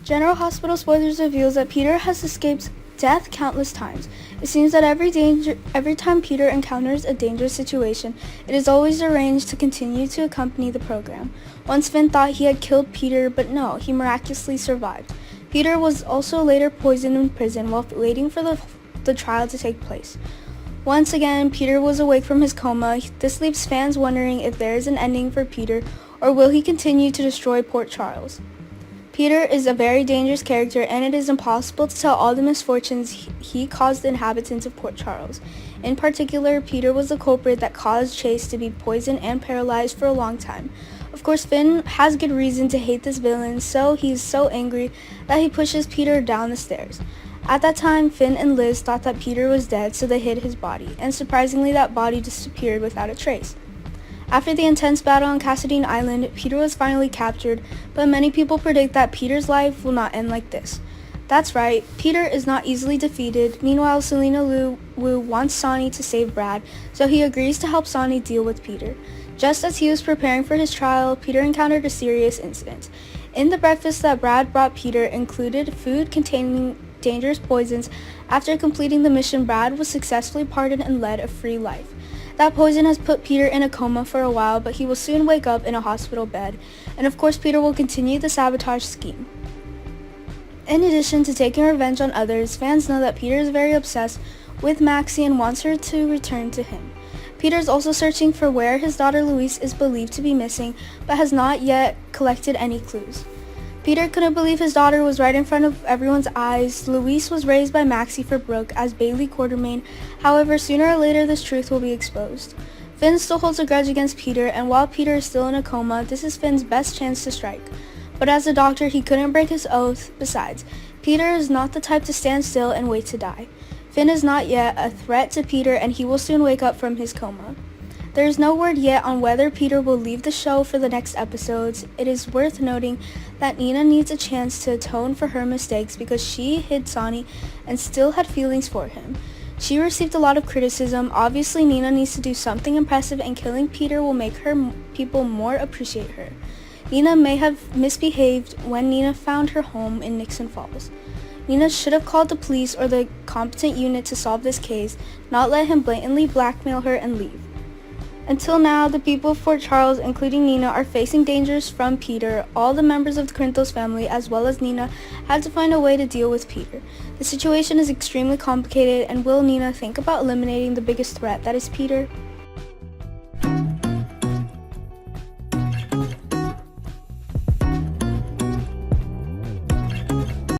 General Hospital spoilers reveals that Peter has escaped death countless times. It seems that every time Peter encounters a dangerous situation, it is always arranged to continue to accompany the program. Once Finn thought he had killed Peter, but no, he miraculously survived. Peter was also later poisoned in prison while waiting for the trial to take place. Once again, Peter was awake from his coma. This leaves fans wondering if there is an ending for Peter, or will he continue to destroy Port Charles. Peter is a very dangerous character, and it is impossible to tell all the misfortunes he caused the inhabitants of Port Charles. In particular, Peter was the culprit that caused Chase to be poisoned and paralyzed for a long time. Of course, Finn has good reason to hate this villain, so he is so angry that he pushes Peter down the stairs. At that time, Finn and Liz thought that Peter was dead, so they hid his body, and surprisingly that body disappeared without a trace. After the intense battle on Cassadine Island, Peter was finally captured, but many people predict that Peter's life will not end like this. That's right, Peter is not easily defeated. Meanwhile, Selena Wu wants Sonny to save Brad, so he agrees to help Sonny deal with Peter. Just as he was preparing for his trial, Peter encountered a serious incident. In the breakfast that Brad brought Peter included food containing dangerous poisons. After completing the mission, Brad was successfully pardoned and led a free life. That poison has put Peter in a coma for a while, but he will soon wake up in a hospital bed. And of course, Peter will continue the sabotage scheme. In addition to taking revenge on others, fans know that Peter is very obsessed with Maxie and wants her to return to him. Peter is also searching for where his daughter Louise is believed to be missing, but has not yet collected any clues. Peter couldn't believe his daughter was right in front of everyone's eyes. Louise was raised by Maxie for Brooke as Bailey Quartermain. However, sooner or later this truth will be exposed. Finn still holds a grudge against Peter, and while Peter is still in a coma, this is Finn's best chance to strike. But as a doctor, he couldn't break his oath. Besides, Peter is not the type to stand still and wait to die. Finn is not yet a threat to Peter, and he will soon wake up from his coma. There is no word yet on whether Peter will leave the show for the next episodes. It is worth noting that Nina needs a chance to atone for her mistakes because she hid Sonny and still had feelings for him. She received a lot of criticism. Obviously, Nina needs to do something impressive, and killing Peter will make people more appreciate her. Nina may have misbehaved when Nina found her home in Nixon Falls. Nina should have called the police or the competent unit to solve this case, not let him blatantly blackmail her and leave. Until now, the people of Fort Charles, including Nina, are facing dangers from Peter. All the members of the Corinthos family, as well as Nina, had to find a way to deal with Peter. The situation is extremely complicated, and will Nina think about eliminating the biggest threat, that is Peter?